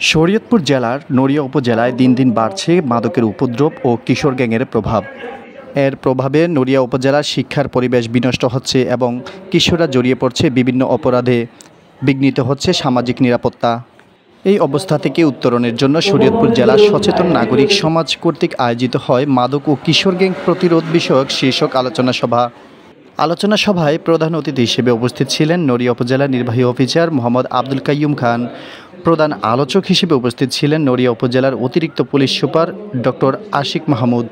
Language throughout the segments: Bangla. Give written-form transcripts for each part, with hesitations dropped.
শরীয়তপুর জেলার নড়িয়া উপজেলায় দিন দিন বাড়ছে মাদকের উপদ্রব ও কিশোর গ্যাংয়ের প্রভাব। এর প্রভাবে নড়িয়া উপজেলার শিক্ষার পরিবেশ বিনষ্ট হচ্ছে এবং কিশোররা জড়িয়ে পড়ছে বিভিন্ন অপরাধে। বিঘ্নিত হচ্ছে সামাজিক নিরাপত্তা। এই অবস্থা থেকে উত্তরণের জন্য শরীয়তপুর জেলার সচেতন নাগরিক সমাজ কর্তৃক আয়োজিত হয় মাদক ও কিশোর গ্যাং প্রতিরোধ বিষয়ক শীর্ষক আলোচনা সভা। আলোচনা সভায় প্রধান অতিথি হিসেবে উপস্থিত ছিলেন নড়িয়া উপজেলা নির্বাহী অফিসার মোহাম্মদ আব্দুল কাইয়ুম খান। প্রধান আলোচক হিসেবে উপস্থিত ছিলেন নড়িয়া উপজেলার অতিরিক্ত police super doctor Ashiq Mahmud.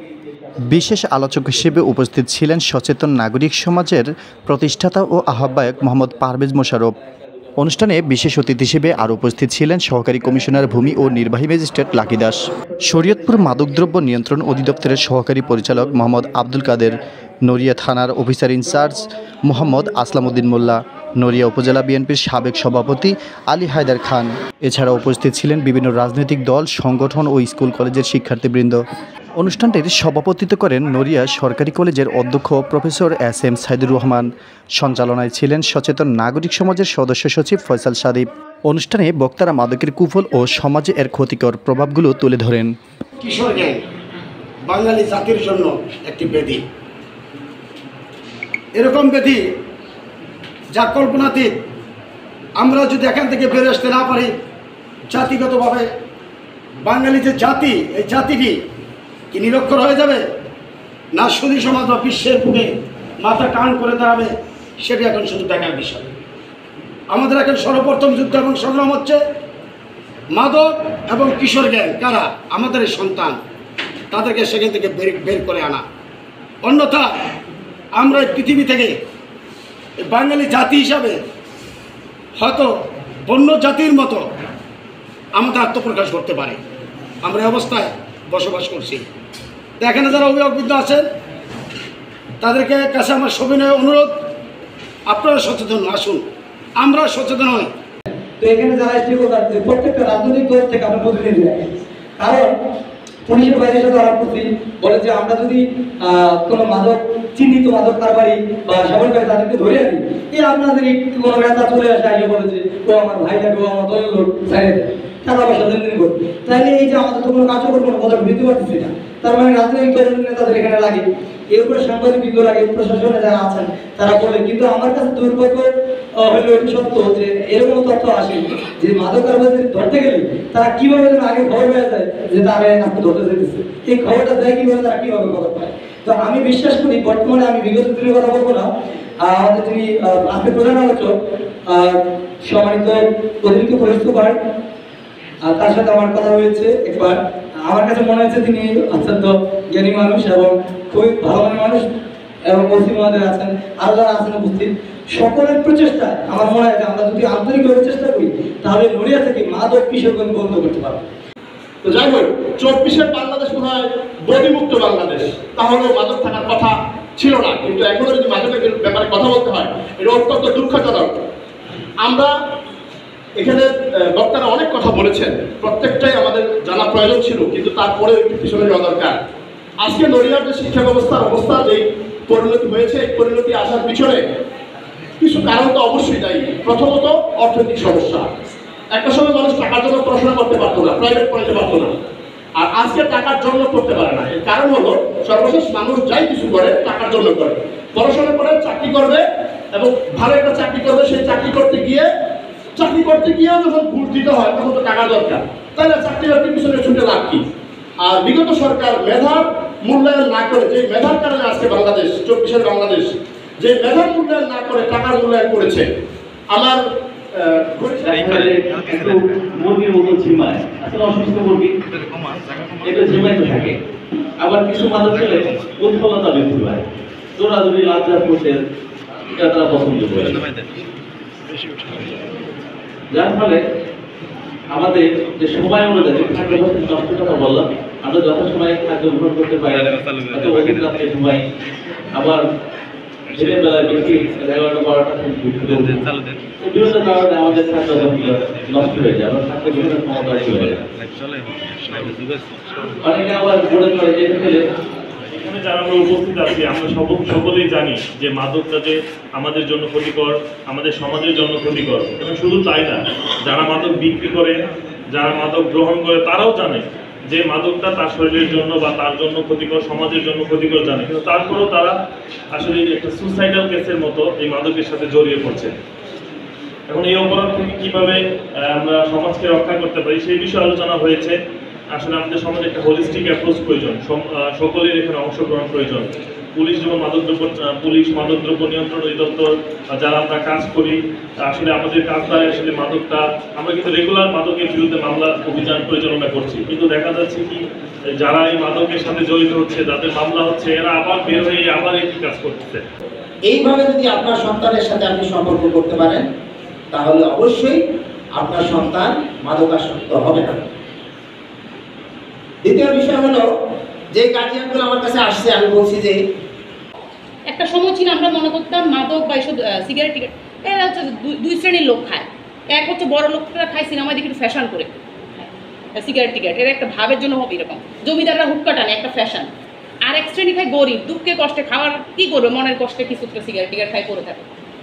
বিশেষ আলোচক হিসেবে উপস্থিত ছিলেন সচেতন নাগরিক সমাজের প্রতিষ্ঠাতা ও আহ্বায়ক মোহাম্মদ পারভেজ মোশাররফ। অনুষ্ঠানে বিশেষ অতিথি হিসেবে আরও উপস্থিত ছিলেন সহকারী কমিশনার ভূমি ও নির্বাহী ম্যাজিস্ট্রেট লাকি দাস, শরীয়তপুর মাদকদ্রব্য নিয়ন্ত্রণ অধিদপ্তরের সহকারী পরিচালক মোহাম্মদ আব্দুল কাদের, নড়িয়া থানার অফিসার ইনচার্জ মোহাম্মদ আসলাম উদ্দিন মোল্লা, নড়িয়া উপজেলা বিএনপির সাবেক সভাপতি আলী হায়দার খান। এছাড়া উপস্থিত ছিলেন বিভিন্ন রাজনৈতিক দল, সংগঠন ও স্কুল কলেজের শিক্ষার্থীবৃন্দ। অনুষ্ঠানটির সভাপতিত্ব করেন নড়িয়া সরকারি কলেজের অধ্যক্ষ প্রফেসর এস.এম. সাইদুর রহমান। সঞ্চালনায় ছিলেন সচেতন নাগরিক সমাজের সদস্য সচিব ফয়সাল সাদিব। অনুষ্ঠানে বক্তারা মাদকের কুফল ও সমাজে এর ক্ষতিকর প্রভাবগুলো তুলে ধরেন। কিশোর গ্যাং বাঙালি জাতির জন্য একটি ব্যাধি, এরকম ব্যাধি যা কল্পনাতীত। আমরা যদি এখান থেকে বেরিয়ে আসতে না পারি, জাতিগতভাবে বাঙালি যে জাতি, এই জাতিটি কি নিরক্ষর হয়ে যাবে, না সুধী সমাজ বা বিশ্বের বুকে মাথা টান করে দাঁড়াবে, সেটি এখন শুধু দেখার বিষয়। আমাদের এখন সর্বপ্রথম যুদ্ধ এবং সংগ্রাম হচ্ছে মাদক এবং কিশোর গ্যাং কারা, আমাদের এই সন্তান, তাদেরকে সেখান থেকে বের করে আনা। অন্যথা আমরা এই পৃথিবী থেকে বাঙালি জাতি হিসাবে হয়তো বন্য জাতির মতো আমাদের আত্মপ্রকাশ করতে পারে। আমরা এই অবস্থায় বসবাস করছি। এখানে যারা অভিভাবকবৃন্দ আছেন, তাদেরকে কাছে আমার সবিনয় অনুরোধ, আপনারা সচেতন আসুন, আমরা সচেতন হই। তো এখানে যারা এসে প্রত্যেকটা রাজনৈতিক দল থেকে আমরা প্রতিনিধি, কারণ পুলিশের বাইরে সাথে আলাপ করছি, বলে যে আমরা যদি কোনো মাদক চিহ্নিত মাদক কারবারি বা সামরিক তাদেরকে ধরে আনি, এই আপনাদের একটু কোনো নেতা চলে আসে, আগে বলেছে ও আমার ভাই থাকে, ও আমার দলের লোক, ছাড়িয়ে দেয়, টাকা পয়সা লেনদেন করবে। তাহলে এই যে আমাদের তো কোনো কার্যকর কোনো পদক্ষেপ নিতে পারতেছি না, তার মানে রাজনৈতিক দলের নেতাদের এখানে লাগে, এর উপরে সাংবাদিক বৃন্দ লাগে, প্রশাসনে যারা আছেন তারা বলে। কিন্তু আমার কাছে দুর্ভাগ্য হলো এটি সত্য যে এরকম তথ্য আসে যে মাদক কারবারিদের ধরতে গেলে তারা কিভাবে যেন আগে খবর পেয়ে যায় যে তারা আপনি ধরতে যেতেছে, এই খবরটা দেয় কিভাবে, তারা কিভাবে খবর পায়। তো আমি বিশ্বাস করি বর্তমানে, আমি বিগত দিনের কথা বলবো না, আমাদের যিনি আজকে প্রধান আলোচক সম্মানিত অতিরিক্ত পুলিশ সুপার, তার সাথে আমার কথা হয়েছে একবার। আমার কাছে মনে হয়েছে তিনি অত্যন্ত জ্ঞানী মানুষ এবং খুবই ভালো মনের মানুষ, এবং ওসি মহোদয় আছেন, আরো যারা আছেন উপস্থিত, সকলের প্রচেষ্টায় আমার মনে হয় যে আমরা যদি আন্তরিকভাবে চেষ্টা করি তাহলে নড়িয়া থেকে মাদক কিশোরগঞ্জ বন্ধ করতে পারবো। তো যাই হোক, 24-এর বাংলাদেশ মনে হয় বদিমুক্ত বাংলাদেশ, তাহলে মাদক থাকার কথা ছিল না। কিন্তু এখনো যদি মাদকের ব্যাপারে কথা বলতে হয়, এটা অত্যন্ত দুঃখজনক। আমরা এখানে বক্তারা অনেক কথা বলেছেন, প্রত্যেকটাই আমাদের জানা প্রয়োজন ছিল, কিন্তু তারপরে একটু পিছনে যাওয়া দরকার। আজকে নড়িয়ার যে শিক্ষা ব্যবস্থার অবস্থা, যে পরিণতি হয়েছে, এই পরিণতি আসার পিছনে কিছু কারণ তো অবশ্যই দায়ী। প্রথমত অর্থনৈতিক সমস্যা। একটা সময় মানুষ টাকার জন্য পড়াশোনা করতে পারতো না, প্রাইভেট পড়াতে পারতো না, আর আজকে টাকার জন্য করতে পারে না। এর কারণ হলো সর্বশেষ মানুষ যাই কিছু করে টাকার জন্য করে। পড়াশোনা করে চাকরি করবে এবং ভালো একটা চাকরি করবে, সেই চাকরি করতে গিয়েও যখন ঘুষ দিতে হয় তখন তো টাকা দরকার, তাই না? চাকরি বাকরির পিছনে ছুটে লাভ কি? আর বিগত সরকার মেধার মূল্যায়ন না করে, যে মেধার কারণে আজকে বাংলাদেশ 24-এর বাংলাদেশ, যে মেধার মূল্যায়ন না করে টাকার মূল্যায়ন করেছে। আমার মুরগির মতো ঝিমায়, আসলে অসুস্থ মুরগি এটা ঝিমাইতে থাকে। আবার কিছু মানুষ গেলে উৎফলতা বৃদ্ধি পায়, দৌড়াদৌড়ি লাভ করতে এটা তারা পছন্দ করে, যার ফলে আমাদের যে সময় অনুযায়ী খাদ্য নষ্টের কথা বললাম, আমরা যথাসময়ে খাদ্য গ্রহণ করতে পারি, অধিক রাত্রে ঘুমাই, আবার দিনের বেলায় বেশি 11টা-12টা বিভিন্ন কারণে আমাদের খাদ্য নষ্ট হয়ে যায়, আমরা খাদ্য গ্রহণের ক্ষমতা চলে যায়। অনেকে আবার মনে করে যে এখানে যারা আমরা উপস্থিত আছি, আমরা সকলেই জানি যে মাদকটা যে আমাদের জন্য ক্ষতিকর, আমাদের সমাজের জন্য ক্ষতিকর। এবং শুধু তাই না, যারা মাদক বিক্রি করে যারা মাদক গ্রহণ করে তারাও জানে যে মাদকটা তার শরীরের জন্য বা তার জন্য ক্ষতিকর, সমাজের জন্য ক্ষতিকর জানে, কিন্তু তারপরেও তারা আসলে একটা সুসাইডাল কেসের মতো এই মাদকের সাথে জড়িয়ে পড়ছে। এখন এই অপরাধ থেকে কিভাবে আমরা সমাজকে রক্ষা করতে পারি সেই বিষয়ে আলোচনা হয়েছে। আসলে আমাদের সমাজে একটা হোলিস্টিক অ্যাপ্রোচ প্রয়োজন, সকলের এখানে অংশগ্রহণ প্রয়োজন। পুলিশ যেমন মাদকদ্রব্য নিয়ন্ত্রণ অধিদপ্তর যারা আমরা কাজ করি, আসলে আমাদের কাজ দ্বারা আসলে মাদকটা আমরা কিন্তু রেগুলার মাদকের বিরুদ্ধে মামলা অভিযান পরিচালনা করছি, কিন্তু দেখা যাচ্ছে কি যারা এই মাদকের সাথে জড়িত হচ্ছে, যাদের মামলা হচ্ছে, এরা আবার বের হয়ে আবার একই কাজ করতেছে। এইভাবে যদি আপনার সন্তানের সাথে আপনি সম্পর্ক করতে পারেন তাহলে অবশ্যই আপনার সন্তান মাদকাসক্ত হবে না। দ্বিতীয় বিষয় হলো, যে গার্জিয়ানগুলো আমার কাছে আসছে, আমি বলছি যে একটা সময় ছিল আমরা মনে করতাম মাদক বা এসব সিগারেট টিগারেট এরা হচ্ছে দুই শ্রেণীর লোক খায়। এক হচ্ছে বড় লোকরা খায় সিনেমায় দেখে একটু ফ্যাশন করে সিগারেট টিগারেট, এরা একটা ভাবের জন্য হবে এরকম, জমিদাররা হুক্কা টানে একটা ফ্যাশন। আর এক শ্রেণী খায় গরিব, দুঃখে কষ্টে, খাওয়ার কী করবে, মনের কষ্টে কিছু সিগারেট টিগারেট খায় করে থাকে।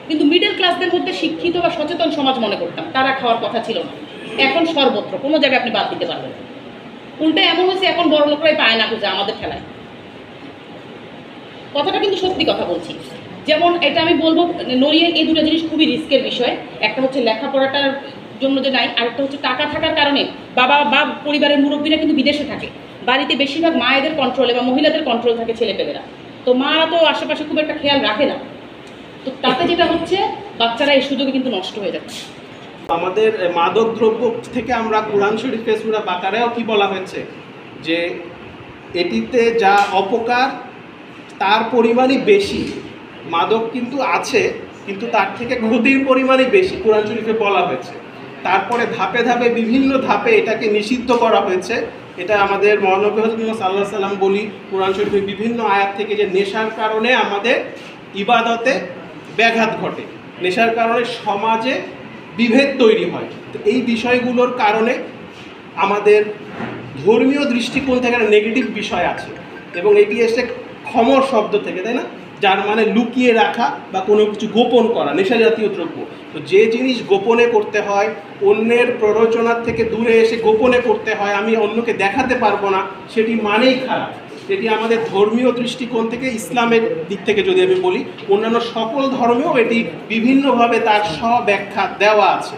কিন্তু মিডল ক্লাসদের মধ্যে শিক্ষিত বা সচেতন সমাজ মনে করতাম তারা খাওয়ার কথা ছিল না। এখন সর্বত্র কোনো জায়গায় আপনি বাদ দিতে পারবেন। উল্টে এমন হয়েছে এখন বড় লোকরাই পায় না খুঁজে আমাদের খেলায়। কথাটা কিন্তু সত্যি কথা বলছি। যেমন এটা আমি বলবো, নড়িয়ে এই দুটো জিনিস খুবই রিস্কের বিষয়। একটা হচ্ছে লেখাপড়াটার জন্য যে নাই, আরেকটা হচ্ছে টাকা থাকার কারণে বাবা বা পরিবারের মুরব্বীরা কিন্তু বিদেশে থাকে, বাড়িতে বেশিরভাগ মায়েদের কন্ট্রোলে বা মহিলাদের কন্ট্রোল থাকে ছেলেপেলেরা, তো মারা তো আশেপাশে খুব একটা খেয়াল রাখে না। তো তাতে যেটা হচ্ছে বাচ্চারা এই সুযোগে কিন্তু নষ্ট হয়ে যাচ্ছে। আমাদের মাদক দ্রব্য থেকে আমরা কুরআন শরীফে সূরা বাকারায়ও কি বলা হয়েছে যে এটিতে যা অপকার তার পরিমাণই বেশি। মাদক কিন্তু আছে, কিন্তু তার থেকে ক্ষতির পরিমাণই বেশি কুরআন শরীফে বলা হয়েছে। তারপরে ধাপে ধাপে বিভিন্ন ধাপে এটাকে নিষিদ্ধ করা হয়েছে। এটা আমাদের মহানবী হযরত মুহাম্মদ সাল্লাল্লাহু আলাইহি ওয়াসাল্লাম বলি কুরআন শরীফে বিভিন্ন আয়াত থেকে যে নেশার কারণে আমাদের ইবাদতে ব্যাঘাত ঘটে, নেশার কারণে সমাজে বিভেদ তৈরি হয়। তো এই বিষয়গুলোর কারণে আমাদের ধর্মীয় দৃষ্টিকোণ থেকে একটা নেগেটিভ বিষয় আছে, এবং এটি এসে খমর শব্দ থেকে, তাই না, যার মানে লুকিয়ে রাখা বা কোনো কিছু গোপন করা, নেশা জাতীয় দ্রব্য। তো যে জিনিস গোপনে করতে হয়, অন্যের প্ররোচনার থেকে দূরে এসে গোপনে করতে হয়, আমি অন্যকে দেখাতে পারবো না, সেটি মানেই খারাপ। এটি আমাদের ধর্মীয় দৃষ্টিকোণ থেকে, ইসলামের দিক থেকে যদি আমি বলি, অন্যান্য সকল ধর্মেও এটি বিভিন্নভাবে তার স্বব্যাখ্যা দেওয়া আছে।